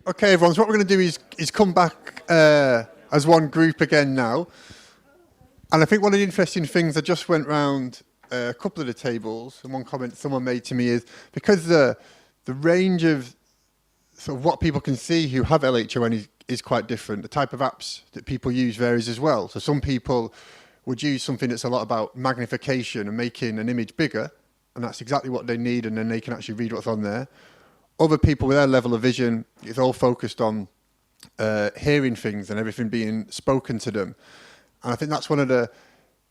Okay, everyone, so what we're going to do is come back as one group again now. And I think one of the interesting things I just went round a couple of the tables, and one comment someone made to me is because the range of sort of what people can see who have LHON is quite different. The type of apps that people use varies as well. So some people would use something that's a lot about magnification and making an image bigger, and that's exactly what they need, and then they can actually read what's on there. Other people with their level of vision, it's all focused on hearing things and everything being spoken to them. And I think that's one of the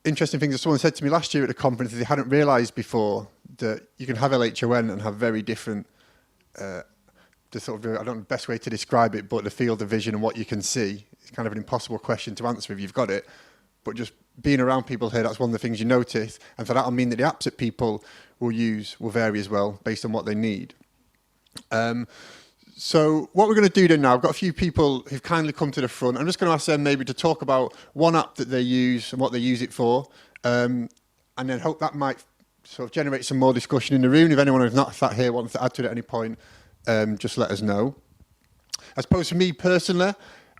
interesting things that someone said to me last year at the conference is they hadn't realised before that you can have LHON and have very different, the sort of, I don't know the best way to describe it, but the field of vision and what you can see. It's kind of an impossible question to answer if you've got it. But just being around people here, that's one of the things you notice. And so that'll mean that the apps that people will use will vary as well based on what they need. So what we're going to do then now, I've got a few people who've kindly come to the front. I'm just going to ask them maybe to talk about one app that they use and what they use it for, and then hope that might sort of generate some more discussion in the room. If anyone who's not sat here wants to add to it at any point, just let us know. I suppose for me personally,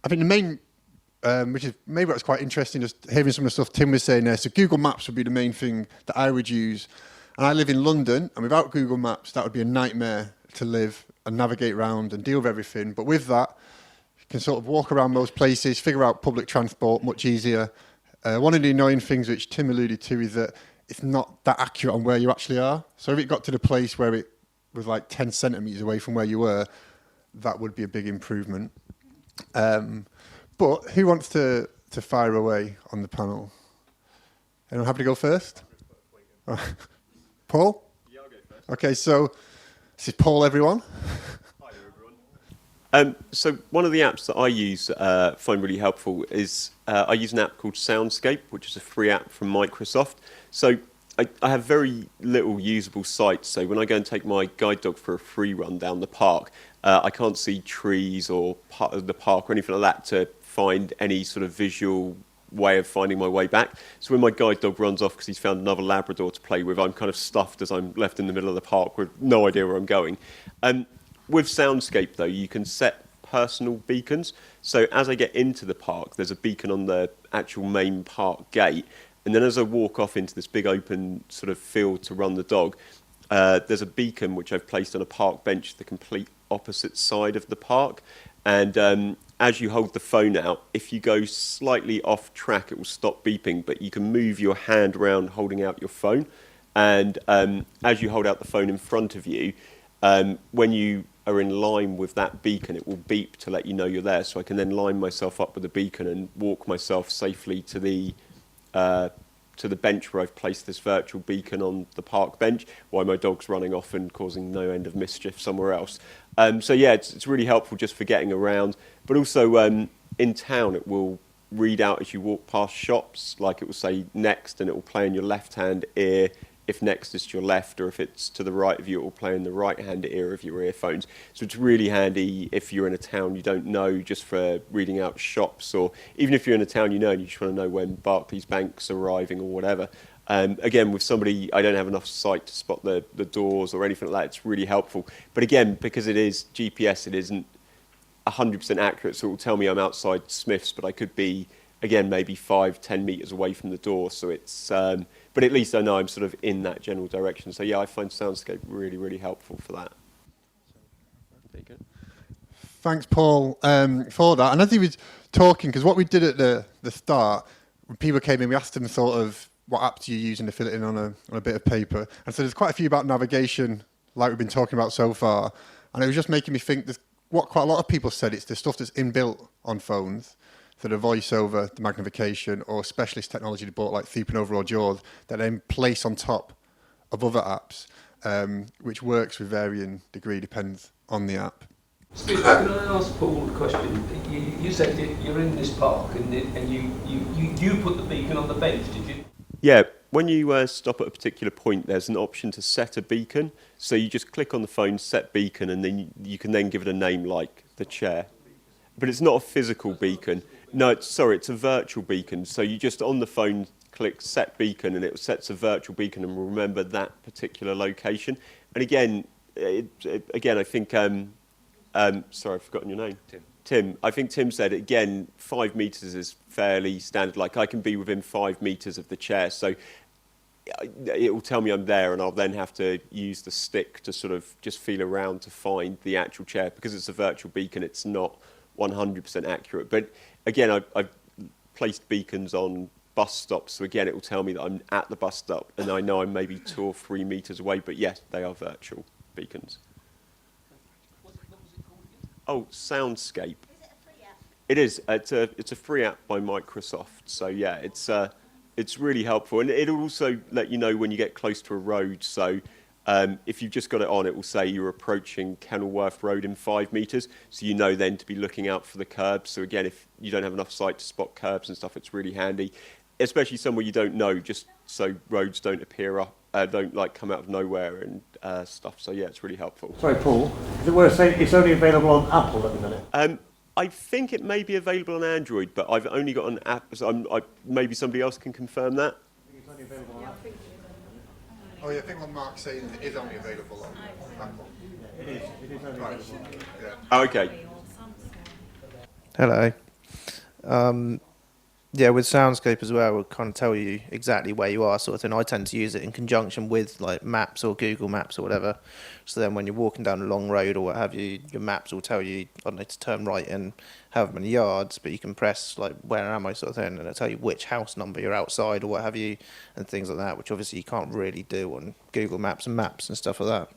I think the main, which is maybe what's quite interesting, just hearing some of the stuff Tim was saying there, so Google Maps would be the main thing that I would use. And I live in London, and without Google Maps, that would be a nightmare to live and navigate around and deal with everything. But with that, you can sort of walk around most places, figure out public transport much easier. One of the annoying things which Tim alluded to is that it's not that accurate on where you actually are. So if it got to the place where it was like 10 centimetres away from where you were, that would be a big improvement. But who wants to fire away on the panel? Anyone happy to go first? Paul? Yeah, I'll go first. Okay, so this is Paul, everyone. Hi there, everyone. So one of the apps that I use, find really helpful is I use an app called Soundscape, which is a free app from Microsoft. So I have very little usable sight. So when I go and take my guide dog for a free run down the park, I can't see trees or part of the park or anything like that to find any sort of visual way of finding my way back. So when my guide dog runs off because he's found another Labrador to play with, I'm kind of stuffed as I'm left in the middle of the park with no idea where I'm going. With Soundscape, though, you can set personal beacons. So as I get into the park, there's a beacon on the actual main park gate. And then as I walk off into this big open sort of field to run the dog, there's a beacon which I've placed on a park bench the complete opposite side of the park. And as you hold the phone out, if you go slightly off track, it will stop beeping, but you can move your hand around holding out your phone. And as you hold out the phone in front of you, when you are in line with that beacon, it will beep to let you know you're there. So I can then line myself up with the beacon and walk myself safely to the bench where I've placed this virtual beacon on the park bench while my dog's running off and causing no end of mischief somewhere else. So yeah, it's really helpful just for getting around. But also in town, it will read out as you walk past shops, like it will say next and it will play in your left-hand ear if next is to your left, or if it's to the right of you, it will play in the right-hand ear of your earphones. So it's really handy if you're in a town you don't know, just for reading out shops, or even if you're in a town you know and you just want to know when Barclays Bank's arriving or whatever. Again, with somebody, I don't have enough sight to spot the doors or anything like that, it's really helpful. But again, because it is GPS, it isn't 100% accurate, so it will tell me I'm outside Smith's, but I could be, again, maybe 5-10 metres away from the door, so it's... but at least I know I'm sort of in that general direction. So yeah, I find Soundscape really, really helpful for that. There you go. Thanks, Paul, for that. And as he was talking, because what we did at the start, when people came in, we asked them sort of what apps you're using to fill it in on a bit of paper. And so there's quite a few about navigation, like we've been talking about so far. And it was just making me think, what quite a lot of people said, it's the stuff that's inbuilt on phones. So the voiceover, the magnification, or specialist technology they bought like Thiep and Overall Jaws that then place on top of other apps, which works with varying degree, depends on the app. Can I ask Paul a question? You said that you're in this park and you put the beacon on the bench, did you? Yeah, when you stop at a particular point, there's an option to set a beacon. So you just click on the phone, set beacon, and then you can then give it a name like the chair. But it's not a physical beacon. No, it's a virtual beacon. So you just on the phone click set beacon, and it sets a virtual beacon and will remember that particular location. And again, I think Sorry, I've forgotten your name. Tim. I think Tim said, again, 5 metres is fairly standard. Like, I can be within 5 metres of the chair, so it will tell me I'm there, and I'll then have to use the stick to sort of just feel around to find the actual chair. Because it's a virtual beacon, it's not 100% accurate. But again, I've placed beacons on bus stops, so again, it will tell me that I'm at the bus stop, and I know I'm maybe 2 or 3 metres away, but yes, they are virtual beacons. What was it called again? Oh, Soundscape. Is it a free app? It is. It's a free app by Microsoft. So yeah, it's really helpful, and it'll also let you know when you get close to a road. So if you've just got it on, it will say you're approaching Kenilworth Road in 5 metres. So you know then to be looking out for the curbs. So again, if you don't have enough sight to spot curbs and stuff, it's really handy, especially somewhere you don't know, just so roads don't appear up, don't like come out of nowhere and stuff. So yeah, it's really helpful. Sorry, Paul. Is it worth saying it's only available on Apple at the minute? I think it may be available on Android, but I've only got an app. So maybe somebody else can confirm that. It's only available on Apple. Oh, yeah, I think what Mark's saying is only available on Apple. It is only Right. available. Yeah. Oh, okay. Hello. Yeah, with Soundscape as well, it'll kind of tell you exactly where you are, sort of thing. I tend to use it in conjunction with like Maps or Google Maps or whatever. So then when you're walking down a long road or what have you, your maps will tell you, I don't know, to turn right in however many yards, but you can press like where am I sort of thing, and it'll tell you which house number you're outside or what have you, and things like that, which obviously you can't really do on Google Maps and maps and stuff like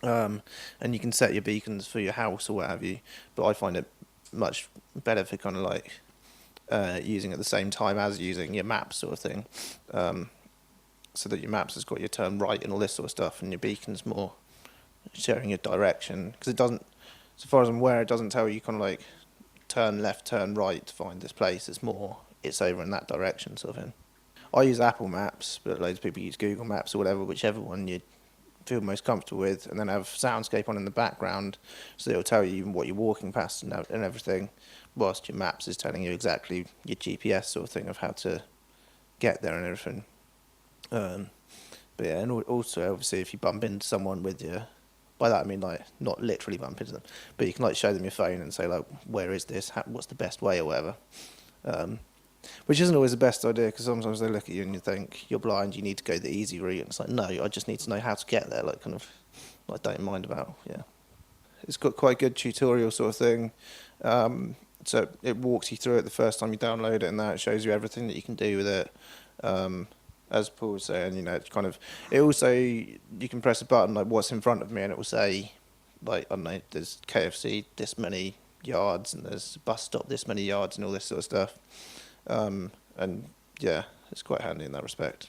that. And you can set your beacons for your house or what have you, but I find it much better for kind of like using at the same time as using your maps sort of thing, so that your maps has got your turn right and all this sort of stuff, and your beacon's more showing your direction, because it doesn't, so far as I'm aware, it doesn't tell you kind of like turn left, turn right to find this place. It's more, it's over in that direction sort of thing. I use Apple Maps, but loads of people use Google Maps or whatever, whichever one you feel most comfortable with, and then have Soundscape on in the background, so it'll tell you what you're walking past and everything, whilst your maps is telling you exactly your GPS sort of thing of how to get there and everything. But yeah, and also obviously if you bump into someone with your, by that I mean like not literally bump into them, but you can like show them your phone and say like, where is this? What's the best way or whatever. Which isn't always the best idea, because sometimes they look at you and you think you're blind, you need to go the easy route, and it's like, no, I just need to know how to get there, like kind of like don't mind about, yeah. It's got quite a good tutorial sort of thing. So it walks you through it the first time you download it, and that it shows you everything that you can do with it. As Paul was saying, you know, it's kind of, it also, you can press a button like what's in front of me, and it will say like, I don't know, there's KFC this many yards, and there's a bus stop this many yards, and all this sort of stuff. And yeah, it's quite handy in that respect.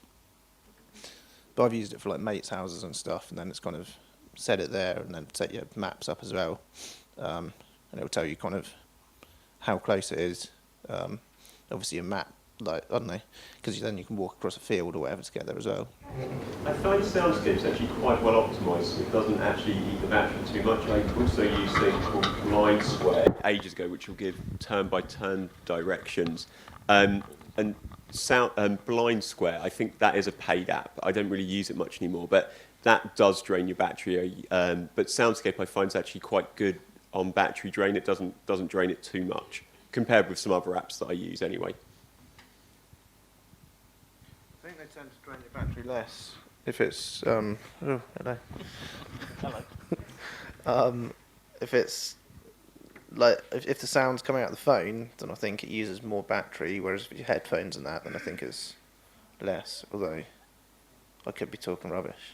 But I've used it for like mates' houses and stuff, and then it's kind of set it there, and then set your maps up as well, and it will tell you kind of how close it is. Obviously a map, like, I don't know, because then you can walk across a field or whatever to get there as well. I find Soundscape's actually quite well optimised. It doesn't actually eat the battery too much. I also use things called Blind Square ages ago, which will give turn-by-turn directions. And Blind Square, I think that is a paid app. I don't really use it much anymore, but that does drain your battery. But Soundscape I find is actually quite good on battery drain. It doesn't drain it too much compared with some other apps that I use anyway. I think they tend to drain your battery less if it's oh hello. If it's like if the sound's coming out of the phone, then I think it uses more battery, whereas if your headphones and that, then I think it's less, although I could be talking rubbish.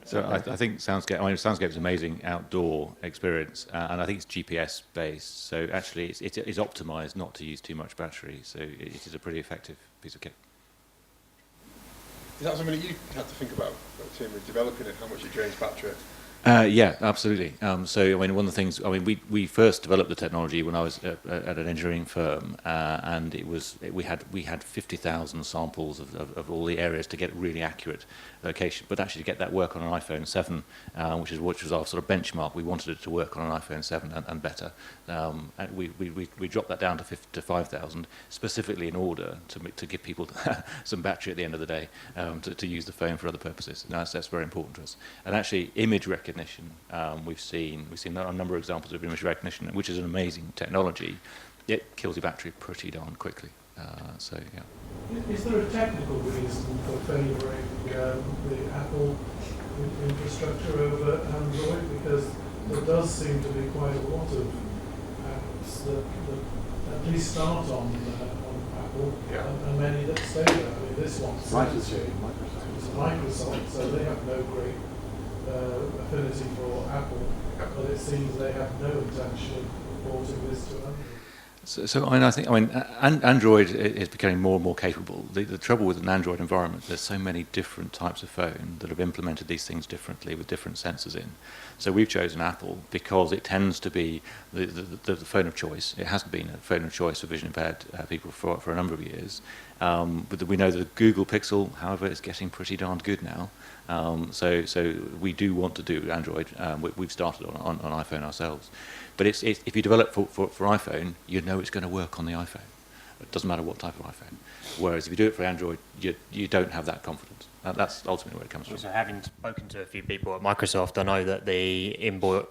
So I think Soundscape is an amazing outdoor experience, and I think it's GPS based. So actually, it's optimised not to use too much battery. So it is a pretty effective piece of kit. Is that something that you had to think about, Tim, with developing it, how much it drains battery? Yeah, absolutely. So, I mean, one of the things, I mean, we first developed the technology when I was at an engineering firm, and we had 50,000 samples of all the areas to get really accurate location. But actually, to get that work on an iPhone 7, which was our sort of benchmark, we wanted it to work on an iPhone 7 and better. And we dropped that down to 5,000 specifically in order to give people some battery at the end of the day to use the phone for other purposes. And that's very important to us. And actually, image recognition recognition. We've seen a number of examples of image recognition, which is an amazing technology. It kills your battery pretty darn quickly. So yeah. Is there a technical reason for favouring the Apple infrastructure over Android? Because there does seem to be quite a lot of apps that at least start on Apple, and many that stay there. I mean, this one's Microsoft, so they have no great affinity for Apple, but it seems they have no intention of porting this to Android. So I mean, Android is becoming more and more capable. The trouble with an Android environment, there's so many different types of phone that have implemented these things differently with different sensors in. So we've chosen Apple because it tends to be the phone of choice. It has been a phone of choice for vision impaired people for a number of years. But we know that the Google Pixel, however, is getting pretty darned good now. So we do want to do Android. We've started on iPhone ourselves. But it's if you develop for iPhone, you know it's going to work on the iPhone. It doesn't matter what type of iPhone. Whereas if you do it for Android, you don't have that confidence. That's ultimately where it comes from. So having spoken to a few people at Microsoft, I know that the inbuilt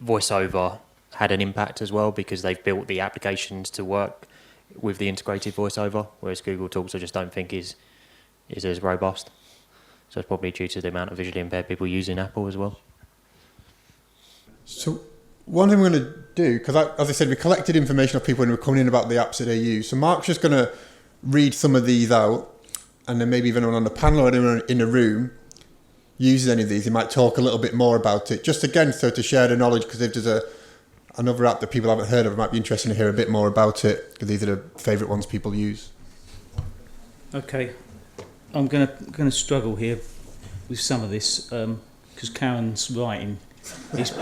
voiceover had an impact as well because they've built the applications to work with the integrated voiceover, whereas Google Talks I just don't think is as robust. So it's probably due to the amount of visually impaired people using Apple as well. So one thing we're going to do, because as I said, we collected information of people when we were coming in about the apps that they use. So Mark's just going to read some of these out, and then maybe if anyone on the panel or anyone in the room uses any of these, he might talk a little bit more about it. Just again, so to share the knowledge, because if there's another app that people haven't heard of, it might be interesting to hear a bit more about it, because these are the favourite ones people use. Okay, I'm going to struggle here with some of this because Karen's writing is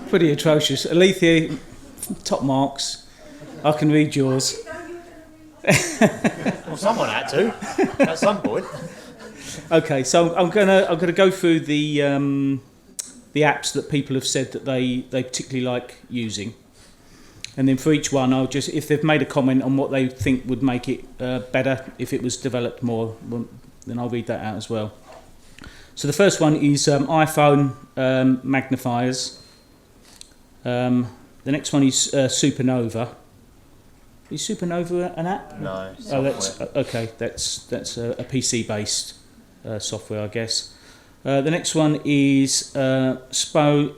pretty atrocious. Alethea, top marks. I can read yours. Well, someone had to at some point. Okay, so I'm gonna go through the apps that people have said that they particularly like using, and then for each one, I'll just, if they've made a comment on what they think would make it better if it was developed more, then I'll read that out as well. So the first one is iPhone magnifiers. The next one is Supernova. Is Supernova an app? No. Oh, that's okay. That's a PC-based software, I guess. The next one is phone.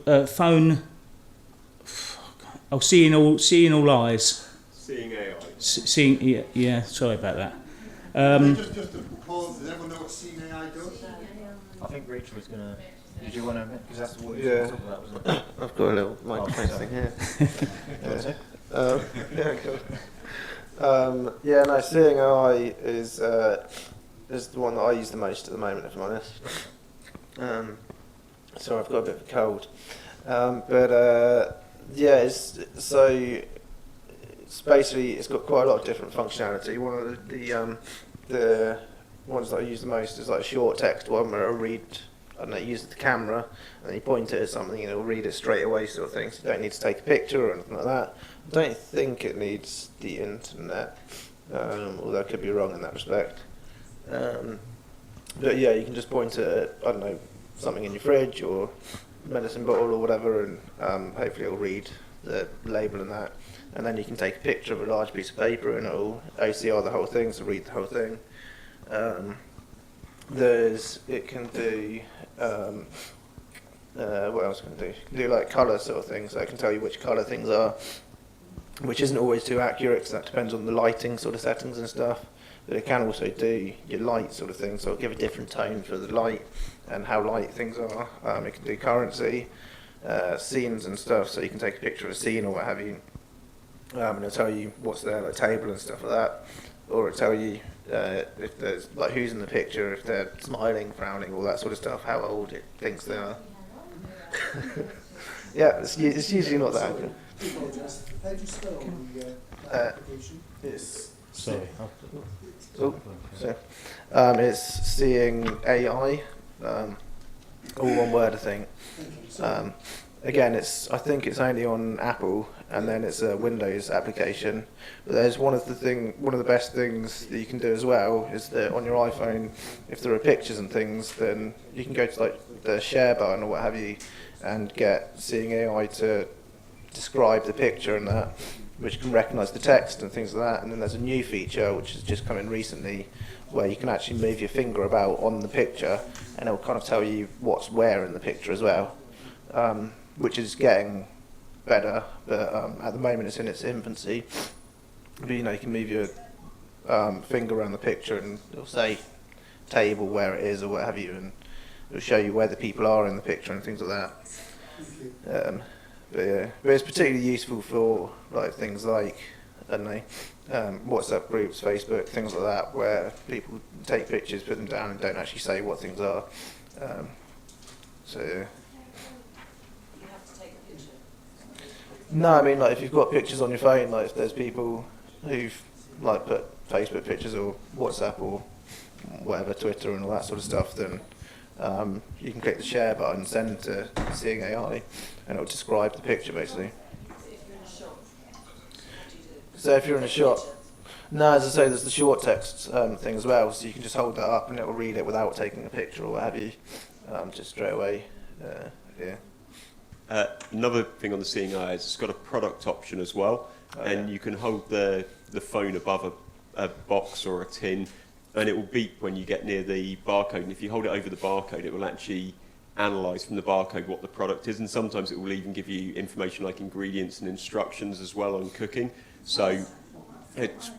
Oh, seeing all eyes. Seeing AI. Seeing, yeah. Sorry about that. Just to pause, does everyone know what seeing AI does? I think Rich was going to... Did you want to... Because that's what you Yeah. were talking about, wasn't it? I've got a little microphone thing here. Yeah, cool. Yeah, no, seeing AI is the one that I use the most at the moment, if I'm honest. So I've got a bit of a cold. Yeah, it's basically, it's got quite a lot of different functionality. One of the ones that I use the most is like a short text one where I use the camera and you point it at something and it'll read it straight away, sort of thing. So you don't need to take a picture or anything like that. I don't think it needs the internet, although I could be wrong in that respect. But yeah, you can just point it at, I don't know, something in your fridge or medicine bottle or whatever, and hopefully it'll read the label and that. And then you can take a picture of a large piece of paper and it'll OCR the whole thing, so read the whole thing. It can do, what else can it do? It can do like colour sort of things, so it can tell you which colour things are, which isn't always too accurate because that depends on the lighting sort of settings and stuff. But it can also do your light sort of thing, so it'll give a different tone for the light and how light things are. It can do currency, scenes and stuff, so you can take a picture of a scene or what have you, and it'll tell you what's there, like a table and stuff like that, or it'll tell you if there's like who's in the picture, if they're smiling, frowning, all that sort of stuff, how old it thinks they are. Yeah, it's usually not that accurate. How do you spell the application? It's Sorry. it's seeing AI, all one word, I think. again, I think it's only on Apple, and then it's a Windows application. But there's one of the best things that you can do as well is that on your iPhone, if there are pictures and things, then you can go to like the share button or what have you, and get Seeing AI to describe the picture and that, which can recognise the text and things like that. And then there's a new feature which has just come in recently, where you can actually move your finger about on the picture, and it will kind of tell you what's where in the picture as well. Which is getting better, but at the moment it's in its infancy. But you can move your finger around the picture and it'll say table where it is or what have you, and it'll show you where the people are in the picture and things like that. But it's particularly useful for like things like, I don't know, WhatsApp groups, Facebook, things like that, where people take pictures, put them down, and don't actually say what things are. No, I mean, like if you've got pictures on your phone, like if there's people who've like put Facebook pictures or WhatsApp or whatever, Twitter and all that sort of stuff, then you can click the share button, send to Seeing AI, and it'll describe the picture basically. So if you're in a shop, no, as I say, there's the short text thing as well, so you can just hold that up and it will read it without taking a picture or what have you, just straight away. Yeah. Another thing on the Seeing AI is it's got a product option as well, and you can hold the phone above a box or a tin, and it will beep when you get near the barcode. And if you hold it over the barcode, it will actually analyse from the barcode what the product is, and sometimes it will even give you information like ingredients and instructions as well on cooking. So it's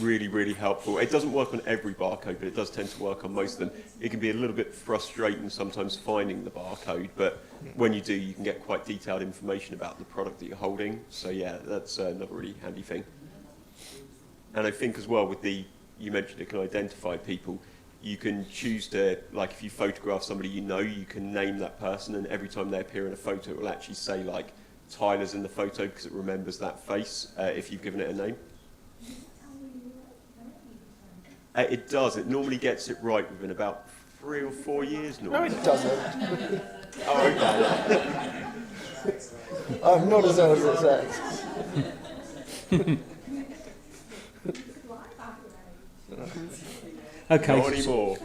really, really helpful. It doesn't work on every barcode, but it does tend to work on most of them. It can be a little bit frustrating sometimes finding the barcode, but when you do, you can get quite detailed information about the product that you're holding. So yeah, that's another really handy thing. And I think as well with you mentioned it can identify people. You can choose to, like if you photograph somebody you can name that person, and every time they appear in a photo, it will actually say like Tyler's in the photo because it remembers that face if you've given it a name. It does. It normally gets it right within about 3 or 4 years normally. No, it doesn't. Oh, okay. I'm not as old as it says. Okay. Not anymore.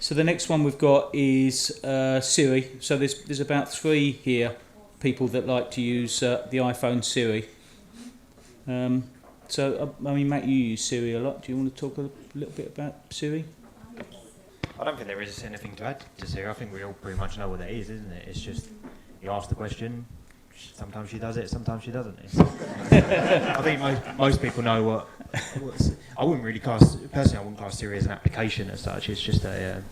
So the next one we've got is Siri. So there's about 3 here, people that like to use the iPhone Siri. So, I mean, Matt, you use Siri a lot. Do you want to talk a little bit about Siri? I don't think there is anything to add to Siri. I think we all pretty much know what it is, isn't it? It's just you ask the question. Sometimes she does it, sometimes she doesn't. I think most people know what. I wouldn't really class Siri as an application as such. It's just a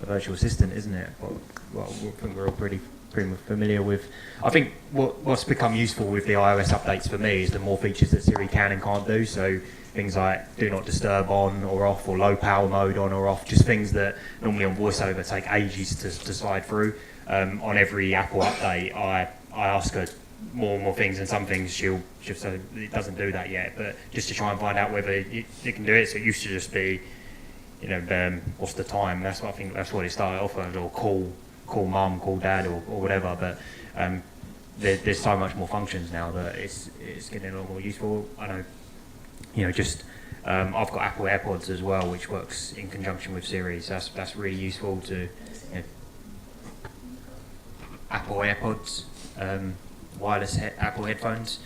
virtual assistant, isn't it? Well, I think we're all pretty familiar with. I think what's become useful with the iOS updates for me is the more features that Siri can and can't do. So things like do not disturb on or off, or low power mode on or off, just things that normally on VoiceOver take ages to slide through. On every Apple update, I ask her more and more things, and some things she'll say it doesn't do that yet, but just to try and find out whether it can do it. So it used to just be, what's the time? That's what I think. That's what it started off as, or call mum, call dad, or whatever. But there's so much more functions now that it's getting a lot more useful. I know, I've got Apple AirPods as well, which works in conjunction with Siri. So that's really useful to Apple AirPods, wireless Apple headphones,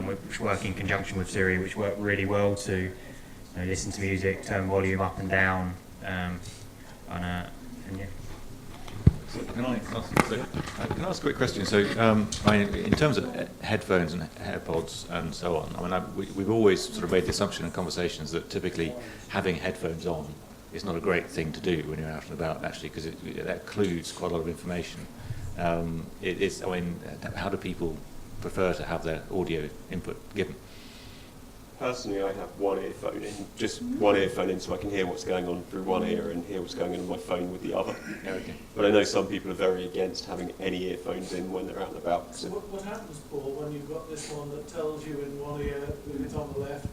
which work in conjunction with Siri, which work really well to listen to music, turn volume up and down, and yeah. Can I ask a quick question? So, in terms of headphones and AirPods and so on, we've always sort of made the assumption in conversations that typically having headphones on is not a great thing to do when you're out and about, actually, because that includes quite a lot of information. How do people prefer to have their audio input given? Personally, I have one earphone in, so I can hear what's going on through one ear and hear what's going on my phone with the other. Okay. But I know some people are very against having any earphones in when they're out and about. So what happens, Paul, when you've got this one that tells you in one ear, if it's on the left,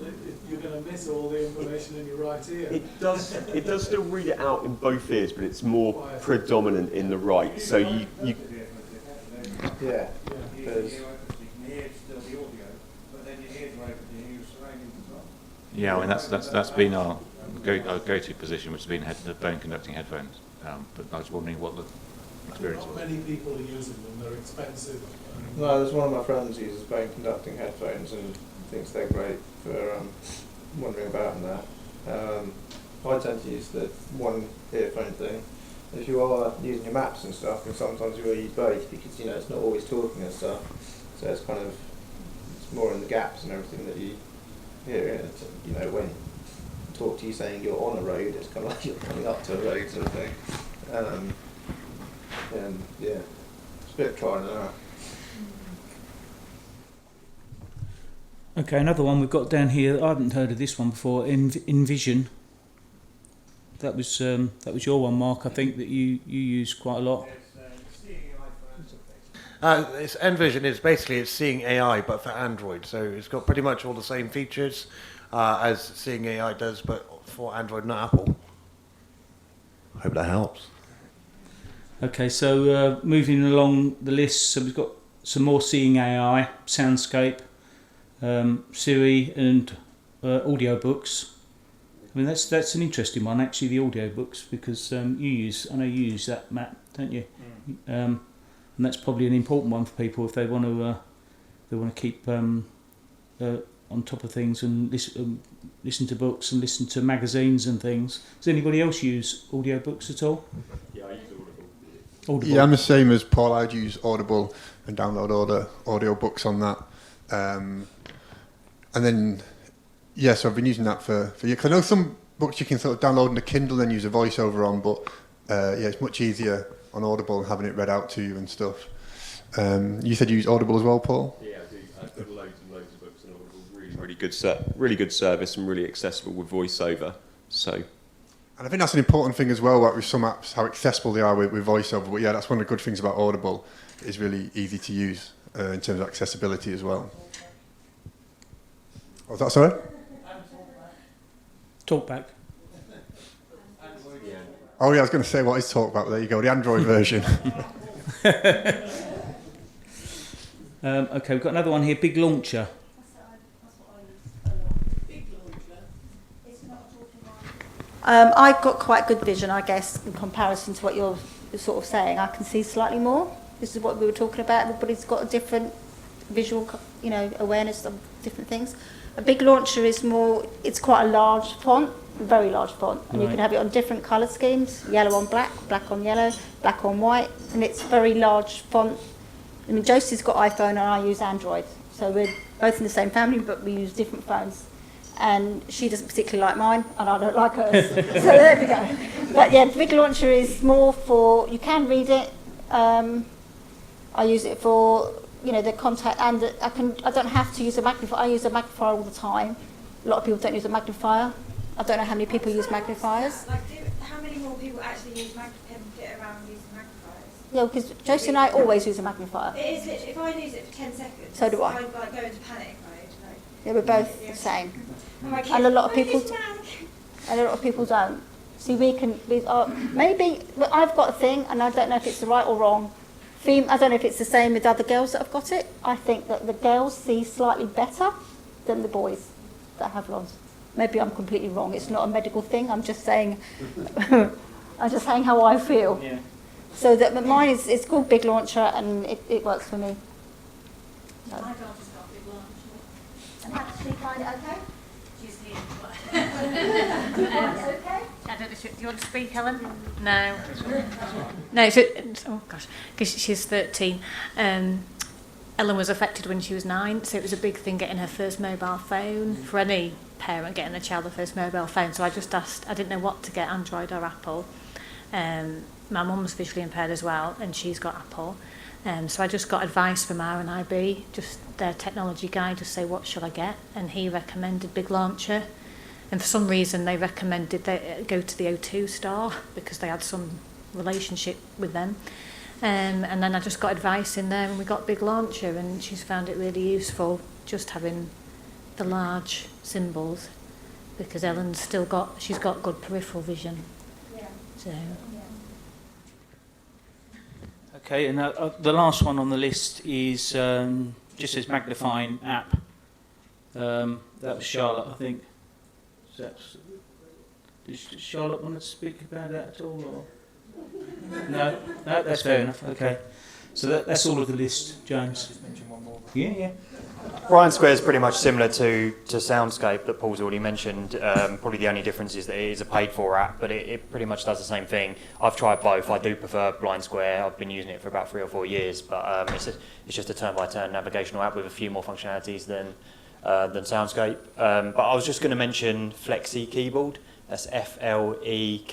that you're going to miss all the information in your right ear? It does still read it out in both ears, but it's more predominant in the right. So you Yeah. Yeah, I mean that's been our go-to position, which has been bone conducting headphones. But I was wondering what the experience Not was. many people are using them, they're expensive. No, there's one of my friends uses bone conducting headphones and thinks they're great for wandering about and that. I tend to use the one earphone thing. If you are using your maps and stuff, then sometimes you will use both because it's not always talking and stuff. So it's it's more in the gaps and everything that you hear it. When I talk to you saying you're on a road, it's kind of like you're coming up to a road sort of thing. And yeah, it's a bit of trial and error. Okay, another one we've got down here. I haven't heard of this one before. Envision. That was your one, Mark. I think that you use quite a lot. It's Envision is basically it's Seeing AI, but for Android. So it's got pretty much all the same features as Seeing AI does, but for Android, not Apple. Hope that helps. Okay, so moving along the list, so we've got some more Seeing AI, Soundscape, Siri, and audiobooks. I mean that's an interesting one actually, the audiobooks, because I know you use that, Matt, don't you? And that's probably an important one for people if they want to keep on top of things and listen to books and listen to magazines and things. Does anybody else use audiobooks at all? Yeah, I use Audible. Yeah, I'm the same as Paul. I'd use Audible and download all the audio books on that. And then, so I've been using that for years. 'Cause I know some books you can sort of download in a Kindle and use a voiceover on, but it's much easier on Audible and having it read out to you and stuff. You said you use Audible as well, Paul? Yeah, I do. I've got loads and loads of books on Audible. Really good service and really accessible with voiceover. So. And I think that's an important thing as well, like with some apps, how accessible they are with voiceover. But yeah, that's one of the good things about Audible. It's really easy to use in terms of accessibility as well. Was that sorry? Talkback. Oh yeah, I was going to say what is Talkback. There you go, the Android version. Okay, we've got another one here, Big Launcher. I've got quite good vision, I guess, in comparison to what you're sort of saying. I can see slightly more. This is what we were talking about. Everybody's got a different visual, awareness of different things. A big launcher is more, it's quite a large font, a very large font, and you can have it on different colour schemes, yellow on black, black on yellow, black on white, and it's very large font. I mean, Josie's got iPhone and I use Android, so we're both in the same family, but we use different phones. And she doesn't particularly like mine, and I don't like hers. So there we go. But yeah, Big Launcher is more for, you can read it. I use it for, the contact, and I don't have to use a magnifier. I use a magnifier all the time. A lot of people don't use a magnifier. I don't know how many people use magnifiers. How many more people actually use get around using magnifiers? Yeah, because Josie and I always use a magnifier. It is literally, if I use it for 10 seconds, So do I. go into panic mode. Yeah, we're both the same. And my kids, And a lot of "Where's people, this mag?" and a lot of people don't. See, maybe I've got a thing, and I don't know if it's the right or wrong. I don't know if it's the same with other girls that have got it. I think that the girls see slightly better than the boys that have LHONs. Maybe I'm completely wrong. It's not a medical thing. I'm just saying. I'm just saying how I feel. Yeah. So that mine it's called Big Launcher, and it works for me. My daughter's got a big launch. And how does she find it okay? She's here. Okay. I don't know, do you want to speak, Helen? No. No, because she's 13. Ellen was affected when she was 9, so it was a big thing getting her first mobile phone. For any parent, getting a child the first mobile phone. So I just asked, I didn't know what to get, Android or Apple. My mum's visually impaired as well, and she's got Apple. So I just got advice from R&IB, just their technology guy, just say, what shall I get? And he recommended Big Launcher. And for some reason, they recommended they go to the O2 store because they had some relationship with them. And then I just got advice in there, and we got Big Launcher, and she's found it really useful, just having the large symbols, because she's got good peripheral vision. Yeah. So. Okay, and the last one on the list is just says magnifying app. That was Charlotte, I think. So does Charlotte want to speak about that at all? Or? No, that's fair enough. Okay, so that's all of the list, James. Yeah. Ryan Square is pretty much similar to Soundscape that Paul's already mentioned. Probably the only difference is that it is a paid-for app, but it pretty much does the same thing. I've tried both. I do prefer Blind Square. I've been using it for about 3 or 4 years, but it's just a turn-by-turn navigational app with a few more functionalities than Soundscape. But I was just going to mention Flexi Keyboard. That's FLEKSY.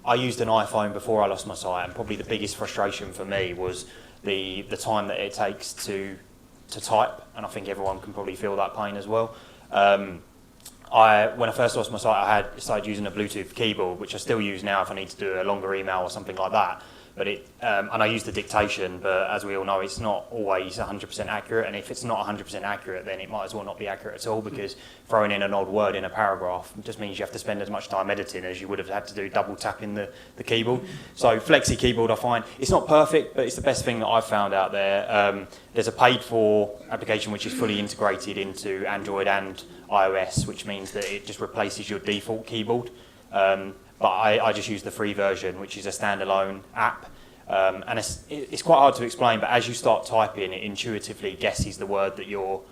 I used an iPhone before I lost my sight, and probably the biggest frustration for me was the time that it takes to type, and I think everyone can probably feel that pain as well. When I first lost my sight, I started using a Bluetooth keyboard, which I still use now if I need to do a longer email or something like that. But and I use the dictation, but as we all know, it's not always 100% accurate. And if it's not 100% accurate, then it might as well not be accurate at all, because throwing in an odd word in a paragraph just means you have to spend as much time editing as you would have had to do double tapping the keyboard. So Flexi Keyboard, I find, it's not perfect, but it's the best thing that I've found out there. There's a paid-for application which is fully integrated into Android and iOS, which means that it just replaces your default keyboard. But I just use the free version, which is a standalone app. And it's quite hard to explain, but as you start typing, it intuitively guesses the word that you're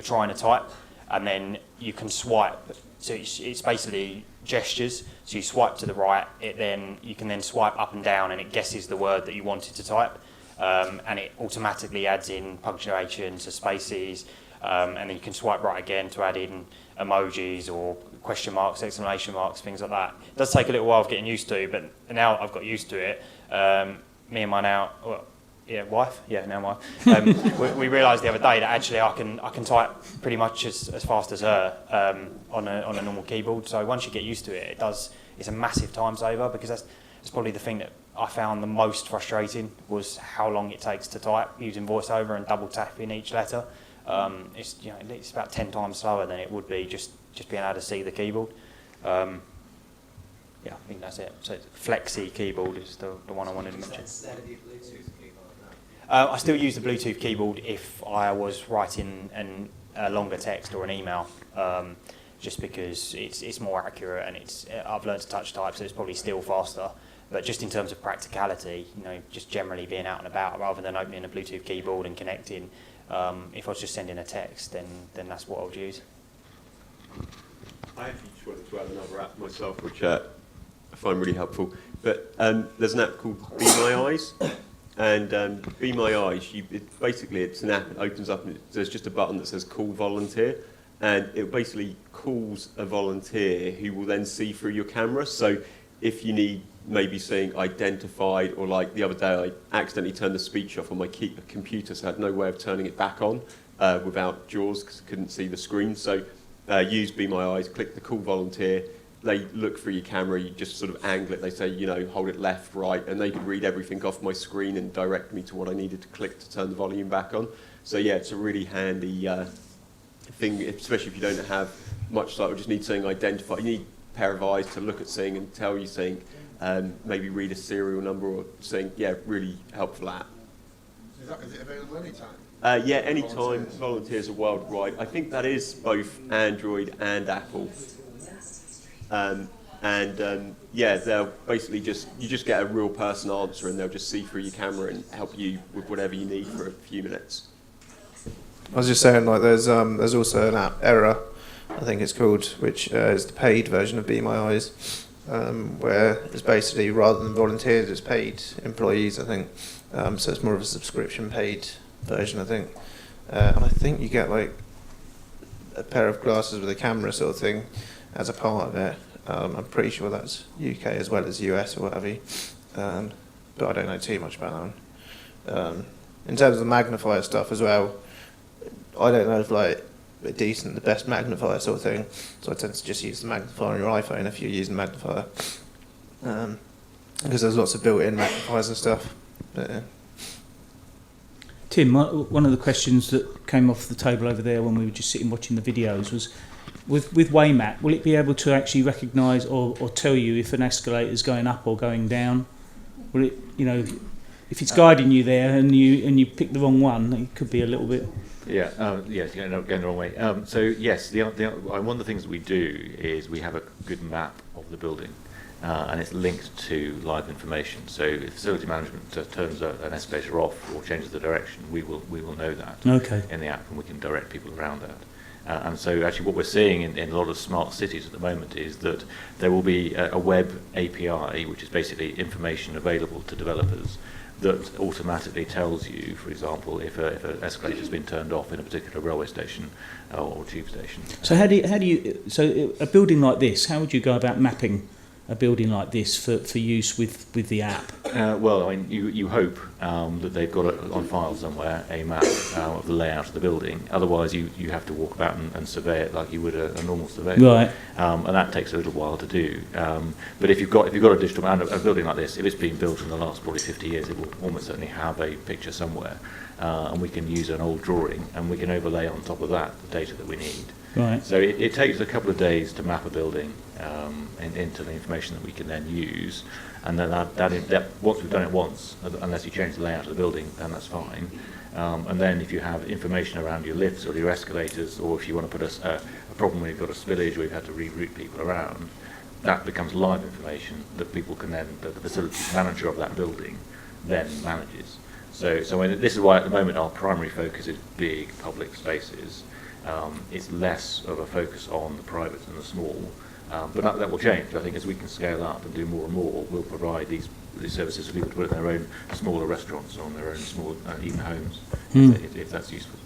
trying to type, and then you can swipe. So it's basically gestures. So you swipe to the right, you can then swipe up and down, and it guesses the word that you wanted to type, and it automatically adds in punctuations, spaces, and then you can swipe right again to add in emojis or question marks, exclamation marks, things like that. It does take a little while of getting used to, but now I've got used to it. Me and my wife, we realised the other day that actually I can type pretty much as fast as her on a normal keyboard. So once you get used to it, it's a massive time saver, because that's probably the thing that I found the most frustrating, was how long it takes to type using VoiceOver and double tapping each letter. It's about 10 times slower than it would be just being able to see the keyboard. I think that's it. So Flexi Keyboard is the one I wanted to mention. I still use the Bluetooth keyboard if I was writing a longer text or an email, just because it's more accurate, and I've learned to touch type, so it's probably still faster. But just in terms of practicality, just generally being out and about, rather than opening a Bluetooth keyboard and connecting, if I was just sending a text, then that's what I would use. I actually just wanted to add another app myself, which I find really helpful. But there's an app called Be My Eyes, and Be My Eyes, it's an app that opens up, and there's just a button that says Call Volunteer, and it basically calls a volunteer who will then see through your camera. So if you need maybe saying identified, or like the other day I accidentally turned the speech off on my computer, so I had no way of turning it back on without JAWS, because I couldn't see the screen. So use Be My Eyes, click the Call Volunteer, they look through your camera, you just sort of angle it, they say, hold it left, right, and they could read everything off my screen and direct me to what I needed to click to turn the volume back on. So yeah, it's a really handy thing, especially if you don't have much sight or just need something identified. You need a pair of eyes to look at something and tell you something, maybe read a serial number or something. Yeah, really helpful app. Is it available anytime? Yeah, anytime. Volunteers are worldwide. I think that is both Android and Apple. They'll basically you just get a real person answer, and they'll just see through your camera and help you with whatever you need for a few minutes. I was just saying, there's also an app, Error, I think it's called, which is the paid version of Be My Eyes, where it's basically, rather than volunteers, it's paid employees, I think. So it's more of a subscription paid version, I think. And I think you get a pair of glasses with a camera sort of thing as a part of it. I'm pretty sure that's UK as well as US or whatever. But I don't know too much about that one. In terms of the magnifier stuff as well, I don't know if the best magnifier sort of thing. So I tend to just use the magnifier on your iPhone if you're using magnifier. Because there's lots of built-in magnifiers and stuff. But, yeah. Tim, one of the questions that came off the table over there when we were just sitting watching the videos was, with Waymap, will it be able to actually recognise or tell you if an escalator is going up or going down? Well, if it's guiding you there and you pick the wrong one, it could be a little bit. Yeah, yes, going the wrong way. So yes, one of the things that we do is we have a good map of the building, and it's linked to live information. So if facility management turns an escalator off or changes the direction, we will know that in the app, and we can direct people around that. And so actually what we're seeing in a lot of smart cities at the moment is that there will be a web API, which is basically information available to developers that automatically tells you, for example, if an escalator has been turned off in a particular railway station or tube station. So how do you so a building like this, how would you go about mapping a building like this for use with the app? Well, I mean, you hope that they've got on file somewhere a map of the layout of the building. Otherwise, you have to walk about and survey it like you would a normal survey. Right. And that takes a little while to do. But if you've got a digital map, a building like this, if it's been built in the last probably 50 years, it will almost certainly have a picture somewhere. And we can use an old drawing, and we can overlay on top of that the data that we need. Right. So it takes a couple of days to map a building into the information that we can then use, and then that once we've done it once, unless you change the layout of the building, then that's fine. And then if you have information around your lifts or your escalators, or if you want to put a problem where you've got a spillage or you've had to reroute people around, that becomes live information that people can then, the facilities manager of that building then manages. So this is why at the moment our primary focus is big public spaces. It's less of a focus on the private and the small, but that will change. I think as we can scale up and do more and more, we'll provide these services for people to put in their own smaller restaurants or in their own small, even homes, if that's useful.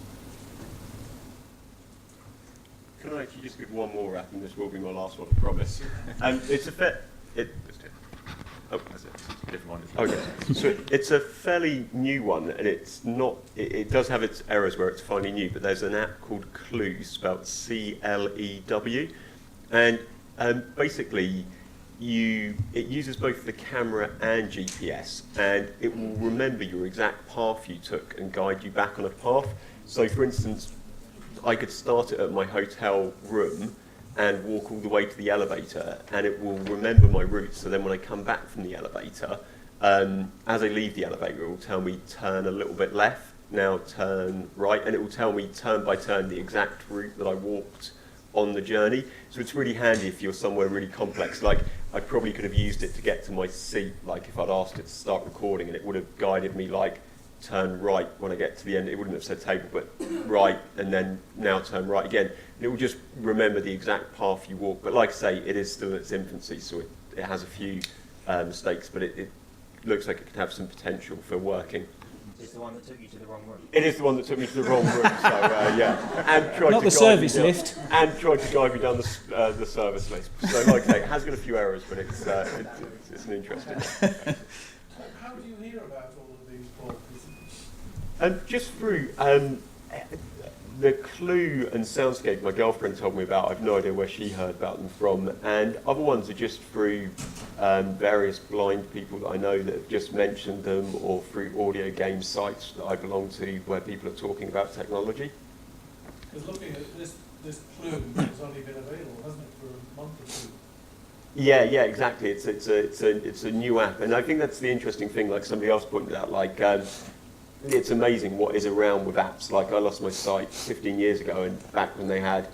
Can I actually just give one more app, and this will be my last one, I promise. It's a Oh, that's it. It's a different one. Okay. So it's a fairly new one, and it's not. It does have its errors where it's fairly new, but there's an app called Clue, spelled CLEW, and basically it uses both the camera and GPS, and it will remember your exact path you took and guide you back on a path. So, for instance, I could start it at my hotel room and walk all the way to the elevator, and it will remember my route. So then when I come back from the elevator, as I leave the elevator, it will tell me turn a little bit left, now turn right, and it will tell me turn by turn the exact route that I walked on the journey. So it's really handy if you're somewhere really complex. Like, I probably could have used it to get to my seat, like if I'd asked it to start recording, and it would have guided me like turn right when I get to the end. It wouldn't have said table, but right, and then now turn right again. And it will just remember the exact path you walk. But like I say, it is still in its infancy, so it has a few mistakes, but it looks like it could have some potential for working. It's the one that took you to the wrong room. It is the one that took me to the wrong room, so yeah. And tried Not to the service lift. And tried to guide me down the service lift. So like I say, it has got a few errors, but it's an interesting one. How do you hear about all of these problems? Just through the Clue and Soundscape my girlfriend told me about. I've no idea where she heard about them from. And other ones are just through various blind people that I know that have just mentioned them, or through audio game sites that I belong to where people are talking about technology. Because looking at this Clue has only been available, hasn't it, for a month or two? Yeah, exactly. It's a new app, and I think that's the interesting thing. Like somebody else pointed out, like it's amazing what is around with apps. Like I lost my sight 15 years ago, and back when they had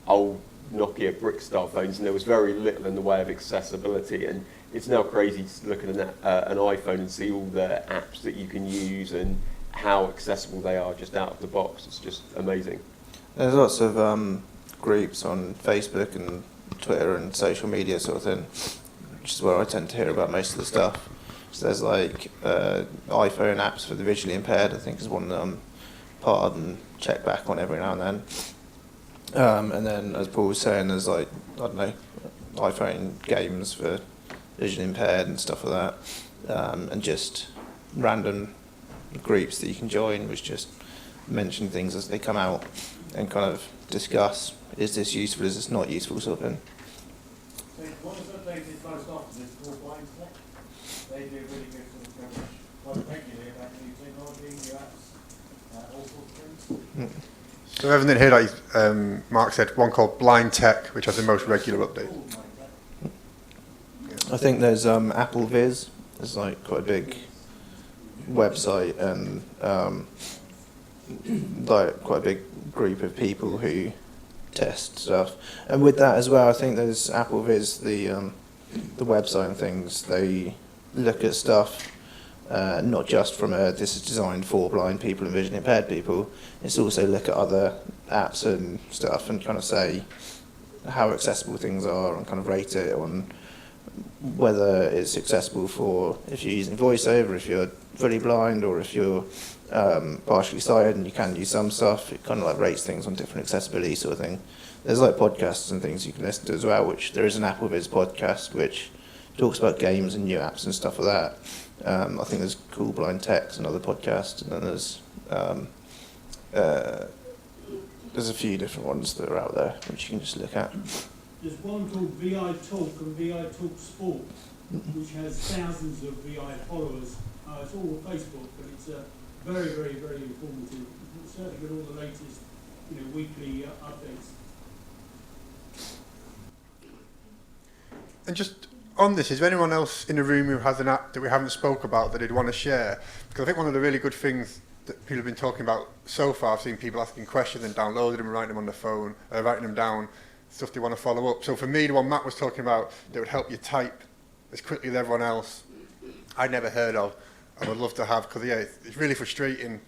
old Nokia brick style phones, and there was very little in the way of accessibility. And it's now crazy to look at an iPhone and see all the apps that you can use and how accessible they are just out of the box. It's just amazing. There's lots of groups on Facebook and Twitter and social media sort of thing, which is where I tend to hear about most of the stuff. So there's like iPhone apps for the visually impaired, I think is one that I'm part of and check back on every now and then. And then, as Paul was saying, there's like, I don't know, iPhone games for visually impaired and stuff like that. And just random groups that you can join, which just mention things as they come out and kind of discuss, is this useful, is this not useful, sort of thing. So one of the places most often is called Blind Tech. They do really good sort of coverage quite regularly about new technology, new apps, all sorts of things. So everything here that Mark said, one called Blind Tech, which has the most regular update. I think there's Apple Viz It's like quite a big website and like quite a big group of people who test stuff. And with that as well, I think there's Apple Viz, the website and things. They look at stuff not just from this is designed for blind people and visually impaired people. It's also look at other apps and stuff and kind of say how accessible things are and kind of rate it on whether it's accessible for if you're using VoiceOver, if you're fully blind, or if you're partially sighted and you can use some stuff. It kind of like rates things on different accessibility sort of thing. There's like podcasts and things you can listen to as well, which there is an Apple Viz podcast which talks about games and new apps and stuff like that. I think there's Cool Blind Tech's another podcast, and then there's a few different ones that are out there which you can just look at. There's one called VI Talk and VI Talk Sport, which has thousands of VI followers. It's all on Facebook, but it's very, very, very informative. It's certainly got all the latest, weekly updates. And just on this, is there anyone else in the room who has an app that we haven't spoke about that they'd want to share? Because I think one of the really good things that people have been talking about so far, I've seen people asking questions and downloading them and writing them on the phone, writing them down, stuff they want to follow up. So for me, the one Matt was talking about that would help you type as quickly as everyone else, I'd never heard of. I would love to have, because yeah, it's really frustrating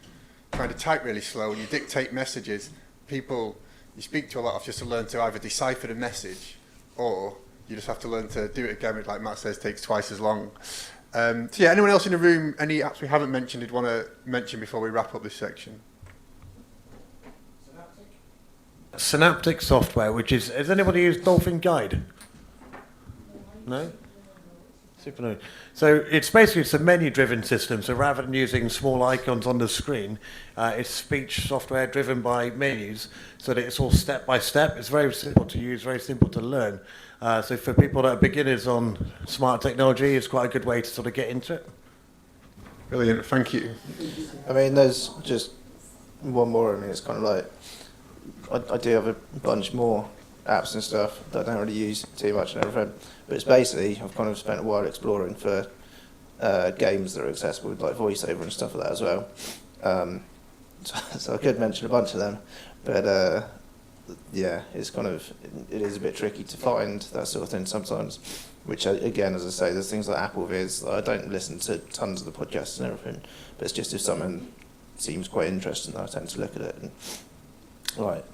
trying to type really slow. You dictate messages. People you speak to a lot of just to learn to either decipher the message, or you just have to learn to do it again, which, like Matt says, takes twice as long. So yeah, anyone else in the room, any apps we haven't mentioned you'd want to mention before we wrap up this section? Synaptic software, which is, has anybody used Dolphin Guide? No? Super new. So it's a menu-driven system. So rather than using small icons on the screen, it's speech software driven by menus, so that it's all step by step. It's very simple to use, very simple to learn. So for people that are beginners on smart technology, it's quite a good way to sort of get into it. Brilliant, thank you. I mean, there's just one more. I mean, it's kind of like I do have a bunch more apps and stuff that I don't really use too much and everything. But it's basically, I've kind of spent a while exploring for games that are accessible with like VoiceOver and stuff like that as well. So I could mention a bunch of them, but yeah, it's kind of, it is a bit tricky to find that sort of thing sometimes. Which again, as I say, there's things like Apple Viz. I don't listen to tons of the podcasts and everything, but it's just if something seems quite interesting, I tend to look at it and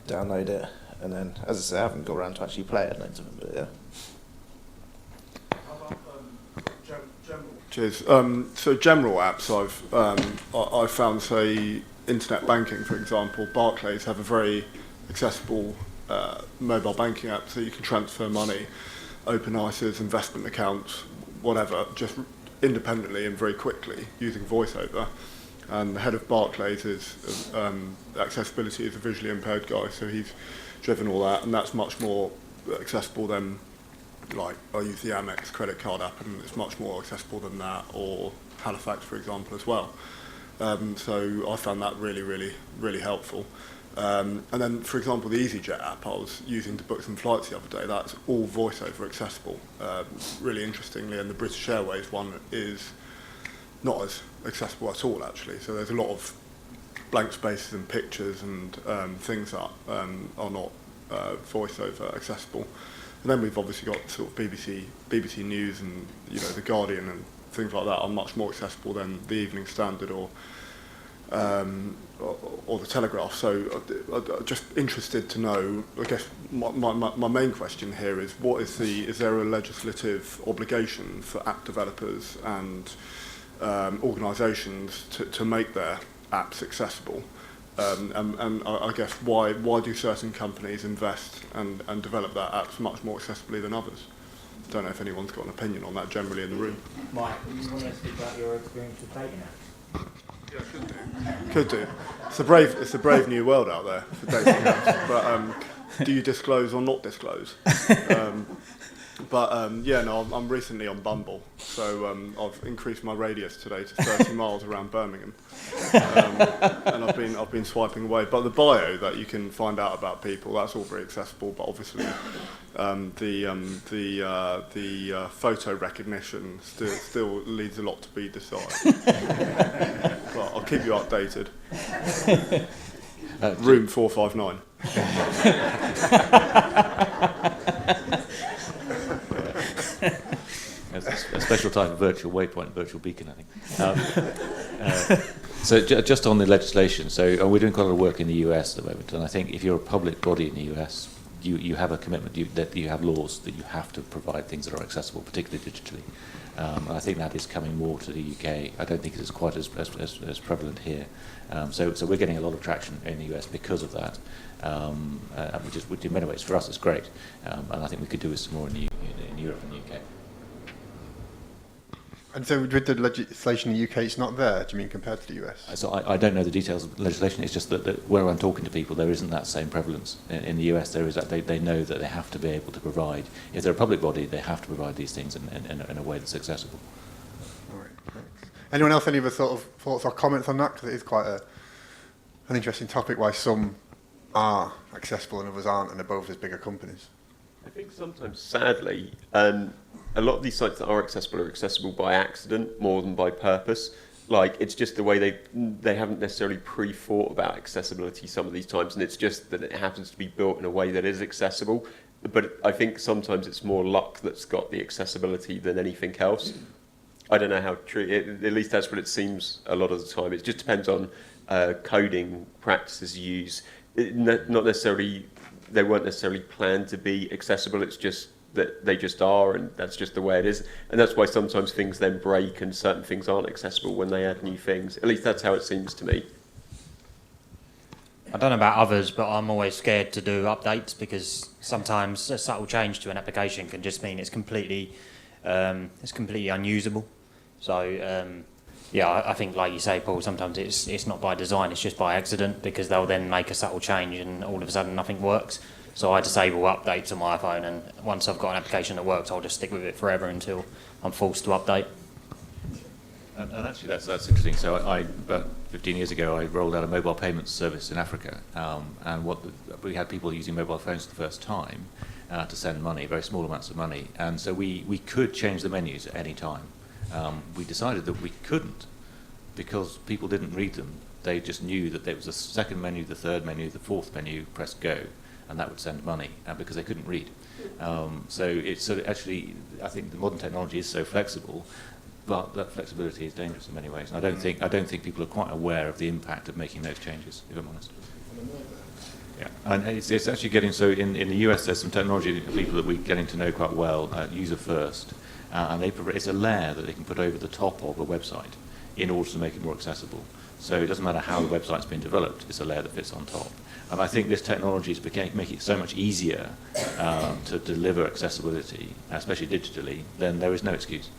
download it. And then, as I say, I haven't got around to actually play it, but yeah. Cheers. So general apps, I've found, say, internet banking, for example. Barclays have a very accessible mobile banking app, so you can transfer money, open ISAs, investment accounts, whatever, just independently and very quickly using VoiceOver. And the head of Barclays is accessibility is a visually impaired guy, so he's driven all that, and that's much more accessible than, like, I use the Amex credit card app, and it's much more accessible than that, or Halifax, for example, as well. So I found that really, really, really helpful. And then, for example, the EasyJet app I was using to book some flights the other day, that's all VoiceOver accessible, really interestingly, and the British Airways one is not as accessible at all, actually. So there's a lot of blank spaces and pictures and things that are not VoiceOver accessible. And then we've obviously got sort of BBC News and The Guardian and things like that are much more accessible than the Evening Standard or the Telegraph. So I'm just interested to know, I guess my main question here is, is there a legislative obligation for app developers and organisations to make their apps accessible? And I guess why do certain companies invest and develop their apps much more accessibly than others? I don't know if anyone's got an opinion on that generally in the room. Mike, you want to speak about your experience with dating apps? Yeah, could do. It's a brave new world out there for dating apps. But do you disclose or not disclose? But yeah, no, I'm recently on Bumble, so I've increased my radius today to 30 miles around Birmingham, and I've been swiping away. But the bio that you can find out about people, that's all very accessible. But obviously, the photo recognition still leaves a lot to be decided. But I'll keep you updated. Room 459. A special type of virtual waypoint, virtual beacon, I think. So just on the legislation, so we're doing quite a lot of work in the US at the moment, and I think if you're a public body in the US, you have a commitment, that you have laws that you have to provide things that are accessible, particularly digitally. And I think that is coming more to the UK. I don't think it's quite as prevalent here. So we're getting a lot of traction in the US because of that, which in many ways for us is great. And I think we could do with some more in Europe and the UK. And so with the legislation in the UK, it's not there, do you mean, compared to the US? So I don't know the details of the legislation. It's just that where I'm talking to people, there isn't that same prevalence. In the US, there is that they know that they have to be able to provide, if they're a public body, they have to provide these things in a way that's accessible. All right, thanks. Anyone else, any other sort of thoughts or comments on that? Because it is quite an interesting topic, why some are accessible and others aren't, and they're both as bigger companies. I think sometimes, sadly, a lot of these sites that are accessible by accident more than by purpose. Like, it's just the way they haven't necessarily pre-thought about accessibility some of these times, and it's just that it happens to be built in a way that is accessible. But I think sometimes it's more luck that's got the accessibility than anything else. I don't know how true, at least that's what it seems a lot of the time. It just depends on coding practices you use. Not necessarily, they weren't necessarily planned to be accessible, it's just that they just are, and that's just the way it is. And that's why sometimes things then break and certain things aren't accessible when they add new things. At least that's how it seems to me. I don't know about others, but I'm always scared to do updates because sometimes a subtle change to an application can just mean it's completely unusable. So yeah, I think, like you say, Paul, sometimes it's not by design, it's just by accident, because they'll then make a subtle change and all of a sudden nothing works. So I disable updates on my iPhone, and once I've got an application that works, I'll just stick with it forever until I'm forced to update. And actually, that's interesting. So about 15 years ago, I rolled out a mobile payments service in Africa, and we had people using mobile phones for the first time to send money, very small amounts of money, and so we could change the menus at any time. We decided that we couldn't because people didn't read them. They just knew that there was a second menu, the third menu, the fourth menu, press go, and that would send money, because they couldn't read. So it's sort of actually, I think the modern technology is so flexible, but that flexibility is dangerous in many ways. And I don't think people are quite aware of the impact of making those changes, if I'm honest. Yeah, and it's actually getting so in the US. There's some technology people that we're getting to know quite well, user first, and it's a layer that they can put over the top of a website in order to make it more accessible. So it doesn't matter how the website's been developed; it's a layer that fits on top. And I think this technology is making it so much easier to deliver accessibility, especially digitally. Then there is no excuse.